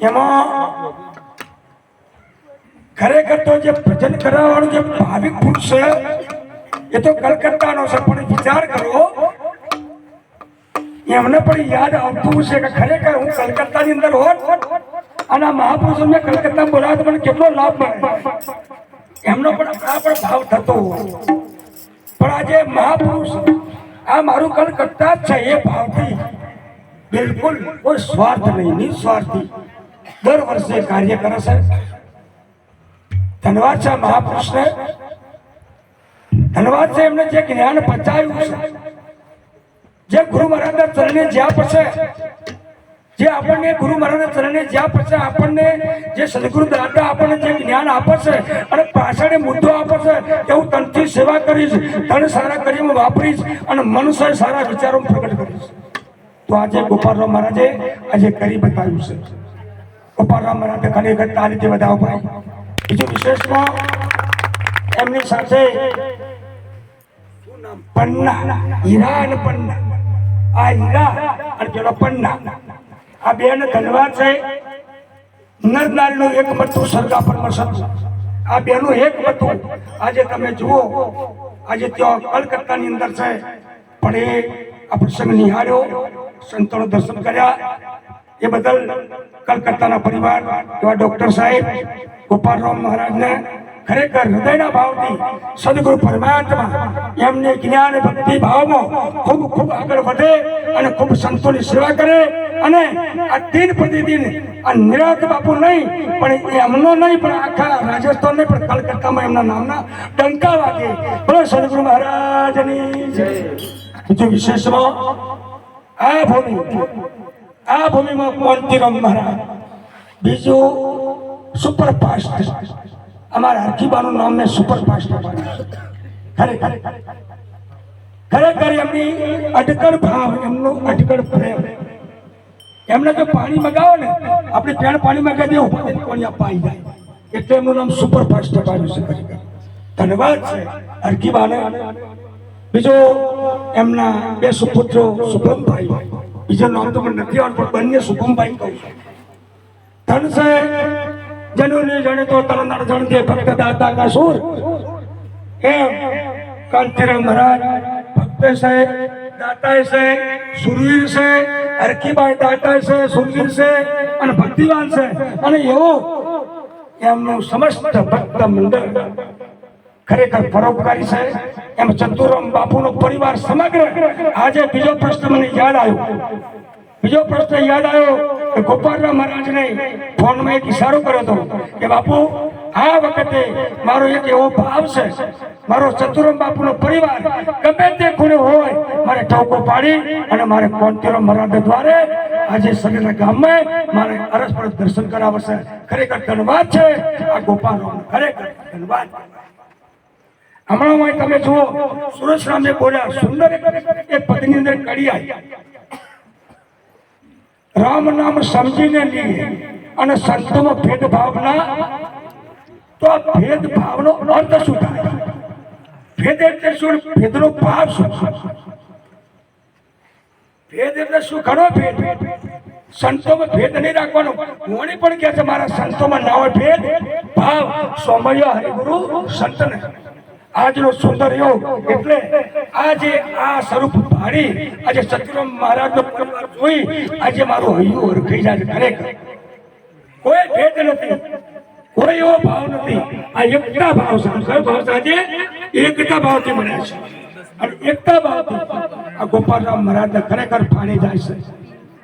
એમાં ખરેખર તો જે ભજન કરવાવાળો જે ભાવિક પુરુષ છે એ તો કલકત્તાનો છે, પણ વિચાર કરો એમને પણ યાદ આવતું છે કે ખરેખર હું કલકત્તાની અંદર હોત અને આ મહાપુરુષો મેં કલકત્તા બોલાવે તો મને કેટલો લાભ મળે, એમનો પણ આ પણ ભાવ થતો હોય. પણ આજે મહાપુરુષ આ મારું કલકત્તા જ છે એ ભાવથી બિલકુલ કોઈ સ્વાર્થ નહીં, નિસ્વાર્થી દર વર્ષે કાર્ય કરે છે. ધન્યવાદ છે મહાપુરુષને, ધન્યવાદ છે એમને જે જ્ઞાન પચાવ્યું છે, જે ગુરુ મહારાજના ચરણે જ્યાં પડશે, જે આપણને ગુરુ મહારાજના ચરણે જ્યાં પડશે, આપણને જે સદગુરુ દાદા આપણને જે જ્ઞાન આપે છે અને પાછળ મુદ્દો આપે છે કે હું તનથી સેવા કરીશ, તન સારા કરીમાં વાપરીશ અને મનુષ્ય સારા વિચારો પ્રગટ કરીશ. તો આજે ગોપાલરામ મહારાજે આજે કરી બતાવ્યું છે. ગોપાલરામ મહારાજે ખરેખર તારીથી વધાવો ભાઈ. બીજું વિશેષમાં એમની સાથે પન્ના, હીરા અને પન્ના, આ હીરા અને પેલો પન્ના, આ બે ને ધન્યવાદ છે. નરનારીનું એક મતું સરગા પર મસત, આ બેનું એક મતું આજે તમે જુઓ, આજે ત્યાં કલકત્તાની અંદર છે. પણ એ આ પ્રસંગ નિહાળ્યો, સંતોનો દર્શન કર્યા એ બદલ કલકત્તાના પરિવાર એવા ડોક્ટર સાહેબ ગોપાલરામ મહારાજને ખરેખર હૃદયના ભાવથી સદગુરુ પરમાત્મા એમને જ્ઞાન ભક્તિ ભાવમાં ખૂબ ખૂબ આગળ વધે અને ખૂબ સંતોની સેવા કરે અને આ દિન પ્રતિદિન આ નિરાત બાપુ નહીં પણ એમનો નહીં પણ આખા રાજસ્થાન નહીં પણ કલકત્તામાં એમના નામના ડંકા વાગે. બોલો સદગુરુ મહારાજની જય. બીજું વિશેષમાં આ ભૂમિમાં કોંતીરામ મહારાજ, બીજું સુપરફાસ્ટ, અમારા હરખીબાનું નામ મેં સુપરફાસ્ટ પાડ્યું. ખરેખર એમની અટકળ ભાવ, એમનો અટકળ પ્રેમ, એમને જો પાણી મગાવો ને આપણે પેણ પાણી મગાવી દેવું પાણી અપાઈ જાય, એટલે એમનું નામ સુપરફાસ્ટ પાડ્યું છે. ધન્યવાદ છે હરખીબાને. બીજો એમના બે સુપુત્રો શુભમભાઈ, બીજું નામ તો મને નથી આવડતું, બંને શુભમભાઈ કહું છું. ધન છે જનુને જાણે તો તરનાર જાણતે ભક્ત દાતા કા સુર, એમ કાંતિરામ મહારાજ ભક્ત છે, દાતા છે, સુરવીર છે. હરખીબાઈ દાતા છે, સુરવીર છે અને ભક્તિવાન છે. અને એવો એમનું સમસ્ત ભક્ત મંડળ ખરેખર પરોપકારી છે. એમ ચતુરામ બાપુનો પરિવાર સમગ્ર. આજે બીજો પ્રશ્ન મને યાદ આવ્યો કે ગોપાલરામ મહારાજને ફોનમાં એક ઈશારો કર્યો હતો કે બાપુ આ વખતે મારો એક એવો ભાવ છે, મારો ચતુરામ બાપુનો પરિવાર ગમે તે ખૂણે હોય મારે ટોકો પાડી અને મારે કોંતીરામ મહારાજ દ્વારે આજે સગીરના ગામમાં મારે અરસપર દર્શન કરાવશે. ખરેખર ધન્યવાદ છે આ ગોપાલરામ, ખરેખર ધન્યવાદ. હમણાં તમે જુઓ સુરેશરામને બોલ્યા સુંદર એક પદની અંદર કડી આવી, રામ નામ સમજીને લીએ અને સંતોમાં ભેદભાવ ના. તો આ ભેદભાવનો અર્થ શું થાય? ભેદ એટલે શું? ભેદનો ભાવ શું? ભેદ એટલે શું? ઘણો ભેદ. સંતોમાં ભેદ નહીં રાખવાનો. કોણી પણ કહે છે મારા સંતોમાં ના હોય ભેદ ભાવ. સોમય હરિગુરુ સંતને આજનો સુંદર યોગ. એટલે આજે આ સ્વરૂપ ભાડી આજે સતીરામ મહારાજનો પરિવાર જોઈ આજે મારું હૈયું હરખાઈ જાય. ખરેખર કોઈ ભેદ નથી, કોઈ એવો ભાવ નથી. આ એકતા ભાવ છે. કયો ભાવ છે? આજે એકતા ભાવથી બન્યા છે અને એકતા ભાવથી આ ગોપાલરામ મહારાજને ખરેખર ફાળી જાય છે.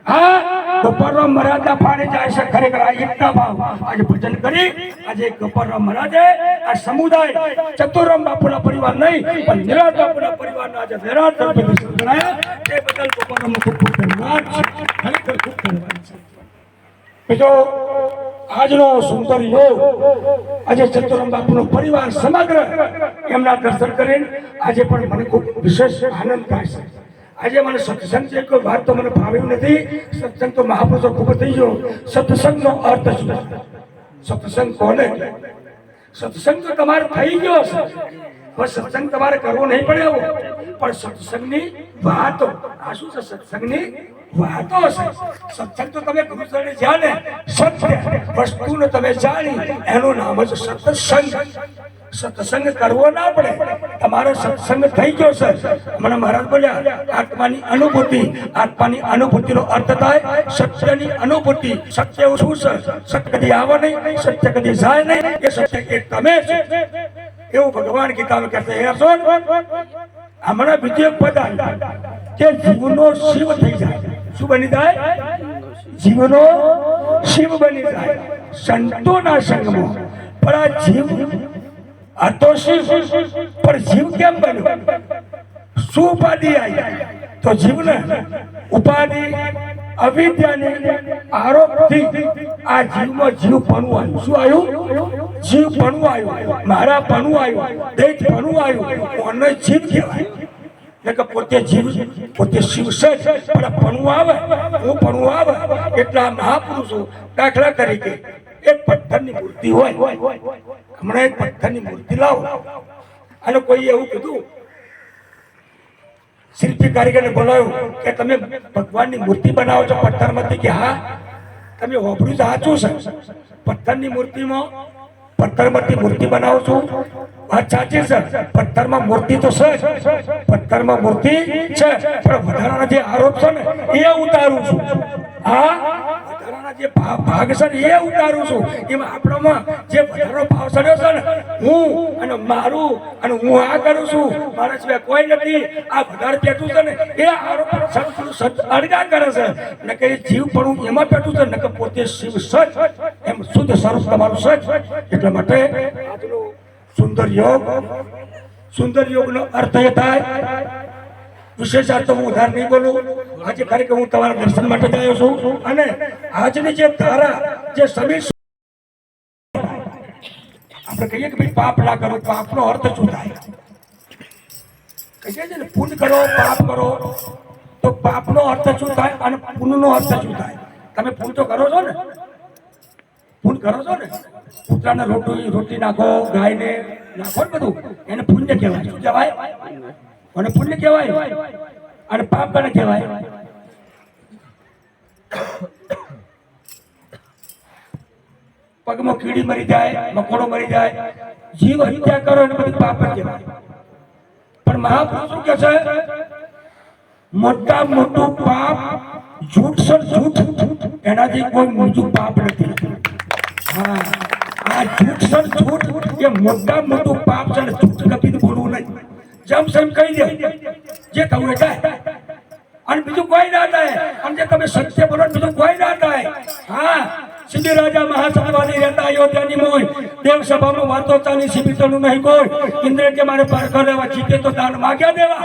હા, ગોપાલરામ મહારાજના ફાળે જાય છે. ખરેખર આ એકતા ભાવ આજે ભજન કરી આજે ગોપાલરામ મહારાજે આ સમુદાય ચતુરામ બાપુના પરિવાર નહીં પણ નિરાત બાપુના પરિવારના આજે વિરાટ તરફે દર્શન કરાયા. તે બદલ ગોપાલરામનો ખૂબ ખૂબ ધન્યવાદ છે. ખરેખર ખૂબ ધન્યવાદ છે. બીજો આજનો સુંદર યોગ આજે ચતુરામ બાપુનો પરિવાર સમગ્ર એમના દર્શન કરીને આજે પણ મને ખૂબ વિશેષ આનંદ થાય છે. આજે મને સત્સંગ છે કોઈ વાત તો મને ભાવ્યું નથી. સત્સંગ તો મહાપુરુષો ખૂબ થઈ ગયો. સત્સંગનો અર્થ શું? સત્સંગ કોને? સત્સંગ તો તમારે થઈ ગયો હશે, બસ સત્સંગ તમારે કરવો નહીં પડે એવો, પણ સત્સંગની વાતો આ શું છે? સત્સંગની વાતો છે. સત્સંગ તો તમે ગુરુચરણે જ્યાં ને સત્ય વસ્તુને તમે જાણી એનું નામ જ સત્સંગ. સત્સંગ કરવો ના પડે, તમારો સત્સંગ થઈ ગયો છે. હમણાં મહારાજ બોલ્યા આત્માની અનુભૂતિનો અર્થ થાય સત્યની અનુભૂતિ. સત્ય એવું શું છે? સત્ય કદી આવે નહીં, સત્ય કદી જાય નહીં, એ સત્ય એક તમે છે એવું ભગવાન ગીતામાં કહે છે. હમણાં બીજું એક પદ આવ્યું કે જીવનો શિવ થઈ જાય. શું બની જાય? જીવનો શિવ બની જાય સંતોના સંગમાં. પણ આ જીવ આ તો શિવ, પણ જીવ કેમ બન્યો? શું ઉપાધિ આવી? તો જીવને ઉપાધિ અવિદ્યાની આરોપથી આ જીવમાં જીવ પણું આવ્યું. શું આવ્યું? જીવ પણું આવ્યું, મારા પણું આવ્યું, દેહ પણું આવ્યું. ઓને જીવ કહેવાય. પોતે જીવ, પોતે શિવ છે, પણ પણું આવે, હું પણું આવે એટલે આ મહાપુરુષો. દાખલા તરીકે એક પથ્થરની મૂર્તિ હોય, હમણાં એક પથ્થરની મૂર્તિ લાવો અને કોઈ એવું કીધું, શિલ્પી કારીગરને બોલાવ્યું કે તમે ભગવાનની મૂર્તિ બનાવો છો પથ્થરમાંથી? કે હા. તમે હોભળ્યું સાચું છે, પથ્થરની મૂર્તિમાં પથ્થરમાંથી મૂર્તિ બનાવો છો, વાત સાચી છે. પથ્થરમાં મૂર્તિ તો છે, પથ્થરમાં મૂર્તિ છે, પણ વધારાના જે આરોપ છે ને એ ઉતારું છું. હા, વધારાના જે ભાગ છે ને એ ઉતારું છું. એમાં આપણામાં જે વધારો ભાવ ચડ્યો છે ને, હું અને મારું અને હું આ કરું છું, મારા સિવાય કોઈ નથી, આ વધારે પેટું છે ને એ આરોપ અડગા કરે છે. ને કે જીવ પણ એમાં પેટું છે ને કે પોતે શિવ સચ એમ શુદ્ધ સ્વરૂપ તમારું સચ. એટલા માટે આજનો સુંદર યોગનો અર્થ એ થાય. વિશેષ અર્થ હું ઉધાર નહીં બોલું. આજે ખરેખર હું તમારા દર્શન માટે જ આવ્યો છું. અને આજની જે ધારા જે સમીર આપણે કહીએ કે ભાઈ પાપ ના કરો, પાપનો અર્થ શું થાય? કહીએ છે ને પુણ્ય કરો, પાપ કરો, તો પાપનો અર્થ શું થાય અને પુણ્યનો અર્થ શું થાય? તમે પુણ્ય તો કરો છો ને, પુણ્ય કરો છો ને, કૂતરાને રોટી નાખો, ગાયને નાખો ને બધું, એને પુણ્ય કહેવાય. શું કહેવાય? અને પુણ્ય કહેવાય. અને પાપ કોને કહેવાય? પગમાં કીડી મરી જાય, મકોડો મરી જાય, જીવ હત્યા કરો એને બધું પાપ કહેવાય. પણ મહાપુરુષ શું કહે છે? મોટા મોટું પાપ જૂઠ સર જૂઠ, એનાથી કોઈ મોટું પાપ નથી. હા, આ જૂઠ સર જૂઠ એ મોટા મોટું પાપ છે. જૂઠ કપી બોલવું નહીં, જેમ સેમ કહી દે, જે થવું એ થાય, અને બીજું કોઈ ના થાય. અને જે તમે સત્ય બોલો બીજું કોઈ ના થાય. હા, સિદ્ધિ રાજા મહાસત્વાની રહેતા અયોધ્યાની મોય, દેવ સભામાં વાતો ચાલી, સીમિતનું નહીં કોઈ. ઇન્દ્ર કે મારે પારખો લેવા, જીતે તો દાન માગ્યા દેવા.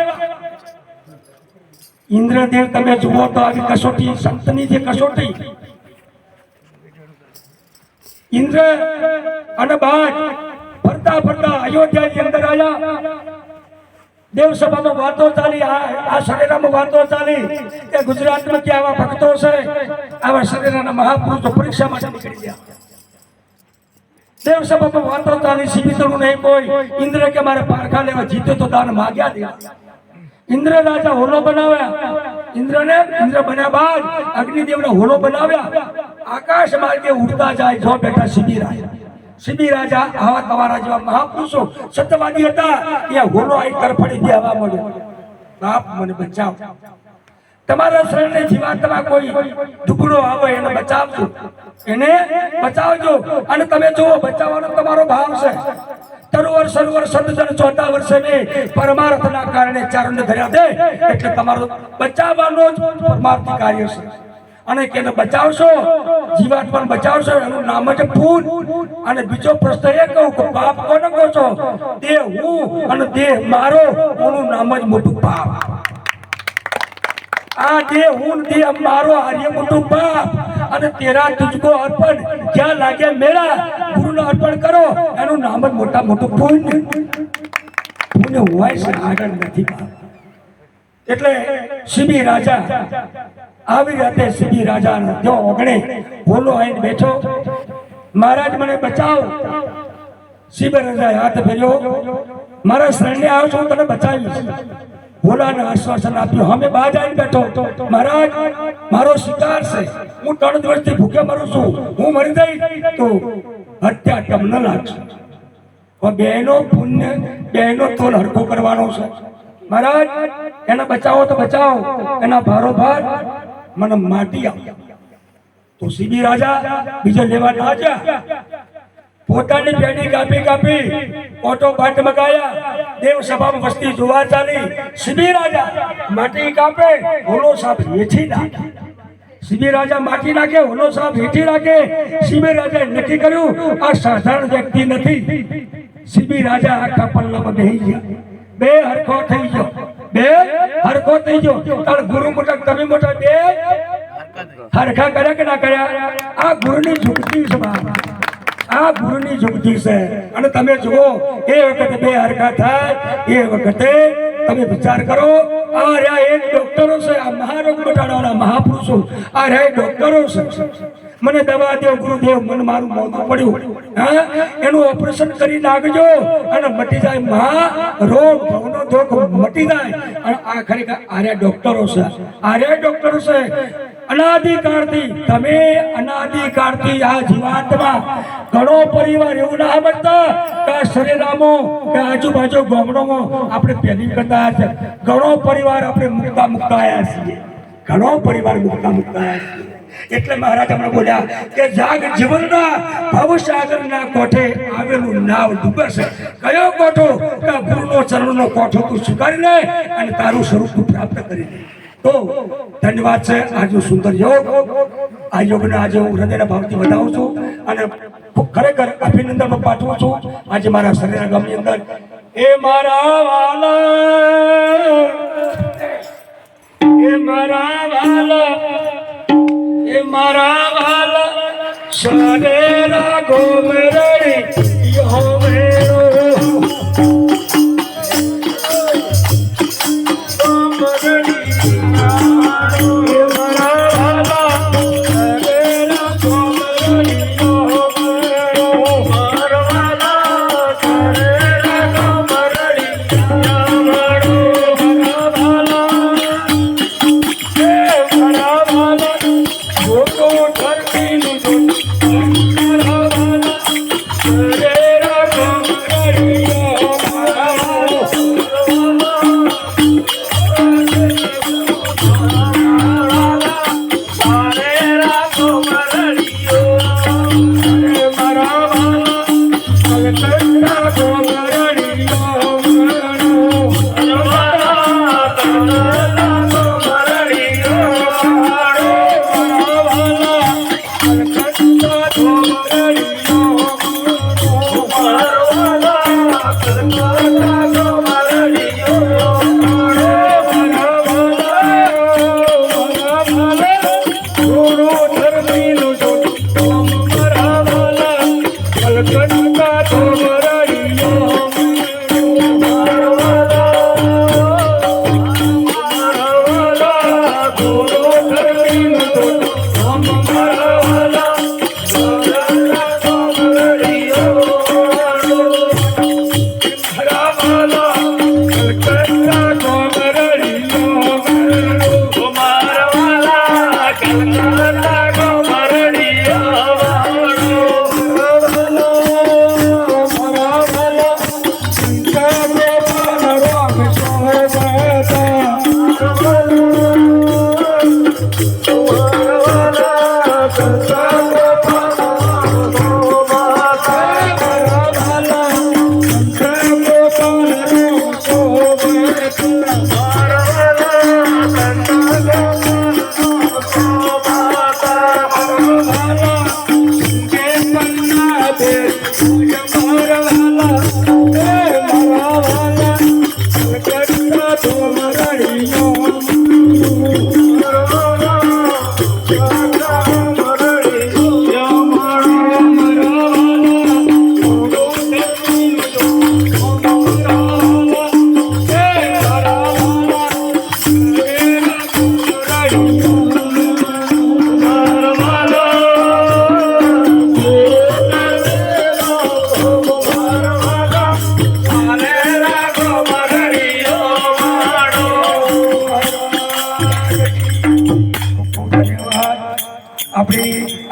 ઇન્દ્રદેવ તમે જુઓ તો આવી કસોટી, સંતની જે કસોટી, ઇન્દ્ર અને બાદ ફરતા ફરતા અયોધ્યાની અંદર આવ્યા. દેવ સભામાં વાતો ચાલી, આ શરીરમાં વાતો ચાલી કે ગુજરાતમાં કે આવા ભક્તો છે, આવા શરીરના મહાપુરુષો પરીક્ષા માટે નીકળી ગયા. દેવ સભામાં વાતો ચાલી, સીમિતનું નહીં કોઈ. ઇન્દ્ર કે મારે પારખા લેવા, જીતે તો દાન માગ્યા દેવા. ઇન્દ્ર રાજા હોલો બનાવ્યા. ઇન્દ્ર બન્યા બાદ અગ્નિદેવને હોલો બનાવ્યા. આકાશ માર્ગે ઉડતા જાય, જો બેઠા સિબી રાજા આવા તમારા જેવા મહાપુરુષો સત્યવાદી હતા. એ હોલો આવી તરફડી દેવા મળ્યો. બાપ મને બચાવ, તમારા શરણે જીવાતમાં કોઈ દુબળો આવે એને બચાવજો, એને બચાવજો. અને તમે જુઓ, બચાવવાનો તમારો ભાવ છે. તરુવર સરોવર સદજન 4 વર્ષે મેં પરમાર્થના કારણે ચારણ ધર્યા દે, એટલે તમારો બચાવવાનો જ પરમાર્થી કાર્ય છે. અને કેને બચાવશો, જીવાત્માને બચાવશો, એનું નામ જ પૂન. અને બીજો પ્રશ્ન એ કહું કે પાપ કોને કહો છો? દેહ હું અને દેહ મારો, એનું નામ જ મોટું પાપ. આ દેહ હું દેહ મારો, આર્ય મોટું પાપ. અને તેરા તુજકો અર્પણ, જ્યાં લાગે મેરા, ગુરુને અર્પણ કરો, એનું નામ જ મોટા મોટું પુણ્ય. પુણ્ય હોય છે, આગળ નથી. એટલે સિબી રાજા આવી રીતે સિબી રાજા જો ઓગણે બોલો આઈને બેઠો, મહારાજ મને બચાવો. સિબી રાજાએ હાથ ફેર્યો, મારા શરણે આવ્યો છું, તને બચાવીશ. ભોલાને આશ્વાસન આપ્યું. અમે બાજ આવીને બેઠો, મહારાજ મારો શિકાર છે, હું 3 દિવસથી ભૂખે મરું છું, હું મરી જઈશ તો હત્યા કેમ ન લાગશે? બહેનો પુણ્ય, બહેનો તોલ હરખો કરવાનો છે. મહારાજ એને બચાવો તો બચાવો, એના ભારોભાર મને માટી આપો. તો સીબી રાજા બીજો લેવા ના ગયા, પોતાની પેઢી કાપી કાપી ઓટો બાટ મગાયા. દેવ સભામાં વસ્તી જોવા ચાલી. સીબી રાજા માટી કાપે, હોલો સાપ હેઠી નાખે. સીબી રાજા માટી નાખે, હોલો સાપ હેઠી નાખે. સીબી રાજાએ નક્કી કર્યું આ સાધારણ વ્યક્તિ નથી. સીબી રાજા આખા પલ્લામાં બેહી ગયા. બે હરખો થઈ ગયો, બે હરખો થઈ ગયો. તાર ગુરુ મોટા તમે મોટા બે હરખા કર્યા કે ના કર્યા? આ ગુરુની ઝુકતી છે બાબા, આ ગુરુની ઝુકતી છે. અને તમે જુઓ એ વખતે બે હરખા થાય એ વખતે તમે વિચાર કરો. આ રહ્યા એક ડોક્ટરો છે, આ મહારોગ મટાડવાના મહાપુરુષો, આ રહ્યા ડોક્ટરો છે. મને દવા દેવ ગુરુદેવ, મને મારું મોઢું પડ્યું, હા એનું ઓપરેશન કરી નાખજો અને મટી જાય મહા રોગ, ભવનો દુઃખ મટી જાય. અને આ ખરેખર આર્યા ડોક્ટરો છે, આર્યા ડોક્ટરો છે. અનાદિકાળથી તમે અનાદિકાળથી આ જીવાતમાં ઘણો પરિવાર એવું ના બનતા કે આ શરીરામો કે આજુબાજુ ગામડામાં આપણે પહેલી કરતા છે. ઘણો પરિવાર આપણે મુક્તા આવ્યા છીએ, ઘણો પરિવાર મુક્તા આવ્યા છીએ. એટલે મહારાજ હમણાં બોલ્યા કે જાગ જીવનના ભવસાગરના કોઠે આવેલું નાવ ડૂબે છે. કયો કોઠો? કે ગુરુનો ચરણનો કોઠો તું સ્વીકારી લે અને તારું સ્વરૂપ તું પ્રાપ્ત કરી લે. તો ધન્યવાદ છે આજનો સુંદર યોગ. આ યોગને આજે હું હૃદયના ભાવથી વધાવું છું અને ખરેખર અભિનંદન પાઠવું છું. આજે મારા શરીરના ગામની અંદર એ મારા વાલા, એ મારા વાલા, એ મારા વાલા સરેરા ગોમરડી યો મેરો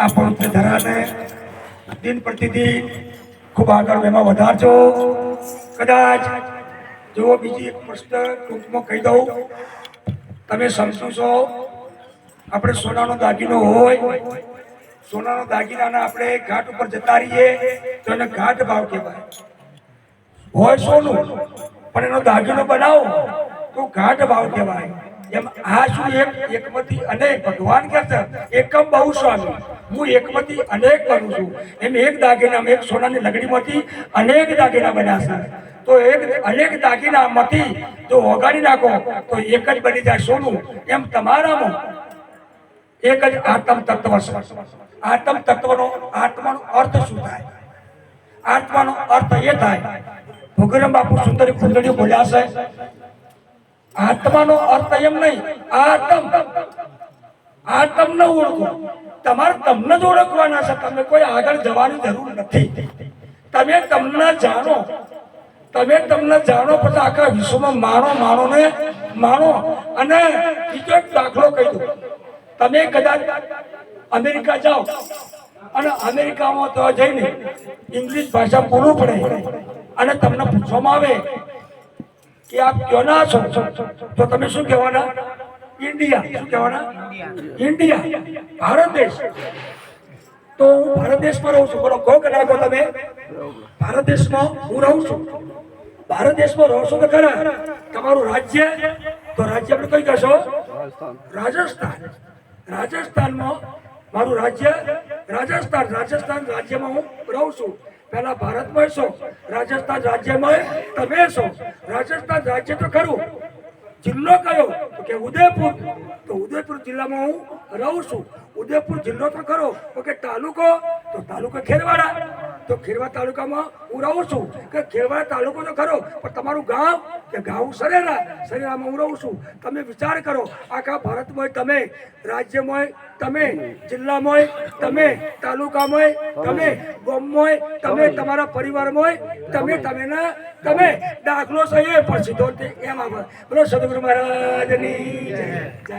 આ પવિત્ર ધરાને દિન પ્રતિદિન ખૂબ આગળ એમાં વધારજો. કદાચ જો બીજી એક પ્રશ્ન ટૂંકમાં કહી દઉં, તમે સમજો છો આપણે સોનાનો દાગીનો હોય, સોનાનો દાગીનાના આપણે ઘાટ ઉપર જતા રહીએ તો એને ઘાટ ભાવ કહેવાય. હોય સોનું પણ એનો દાગીનો બનાવો તો ઘાટ ભાવ કહેવાય. એમ આ શું એકમાંથી અનેક, ભગવાન કહે છે એકમ બહુ સ્વામી, હું એકમાંથી અનેક કરું છું. એમ એક દાગીનામાં, એક સોનાની લગડીમાંથી અનેક દાગીના બન્યા છે. તો અનેક દાગીનામાંથી જો ઓગાળી નાખો તો એક જ બની જાય સોનું. એમ તમારામાં એક જ આત્મ તત્વ છે. આત્મ તત્વનો આત્માનો અર્થ શું થાય? આત્માનો અર્થ એ થાય, ભોગરામ બાપુ સુંદરી કુંડળીઓ બોલ્યા છે, આત્માનો અર્થ એમ નહીં, આત્મ ન ઓળખો. તમારે તમને જ ઓળખવાના છે. તમે કોઈ આગળ જવાની જરૂર નથી. તમે તમને જાણો, તમે તમને જાણો પછી આખા વિશ્વમાં માણો. અને બીજો એક દાખલો કહી દઉં, તમે કદાચ અમેરિકા જાઓ અને અમેરિકામાં તો જઈને ઇંગ્લિશ ભાષા બોલવું પડે અને તમને પૂછવામાં આવે કે આપ ક્યોના છો, તો તમે શું કહેવાના? ઇન્ડિયા. શું કહેવાના? ઇન્ડિયા, ભારત દેશ. તો હું ભારત દેશમાં રહું છું. બોલો કહો કે ના કહો? તમે ભારત દેશમાં હું રહું છું. ભારત દેશમાં રહો છો તો ખરા. તમારું રાજ્ય, તો રાજ્ય આપણે કઈ કહેશો? રાજસ્થાન. રાજસ્થાનમાં મારું રાજ્ય રાજસ્થાન. રાજસ્થાન રાજ્યમાં હું રહું છું. પહેલા ભારતમાં છો, રાજસ્થાન રાજ્યમાં તમે છો. રાજસ્થાન રાજ્ય તો ખરું. જિલ્લો કયો? તો કે ઉદયપુર. તો ઉદયપુર જિલ્લામાં હું રહું છું. ઉદયપુર જિલ્લો તો ખરો. તો કે તાલુકો? તો તાલુકો ખેરવાડા. તો ખેરવા તાલુકામાં હું રહું છું. કે ખેરવાડા તાલુકો તો ખરો, પણ તમારું ગામ? કે ગામ સરેરા. સરેરામાં હું રહું છું. તમે વિચાર કરો, આખા ભારતમાં તમે, રાજ્યમાં તમે, જિલ્લામાં તમે, તાલુકામાં તમે, ગામમાં તમે, તમારા પરિવારમાં તમે દાખલો છે એ પણ સીધો એમ આગળ. બોલો સદગુરુ મહારાજની જય.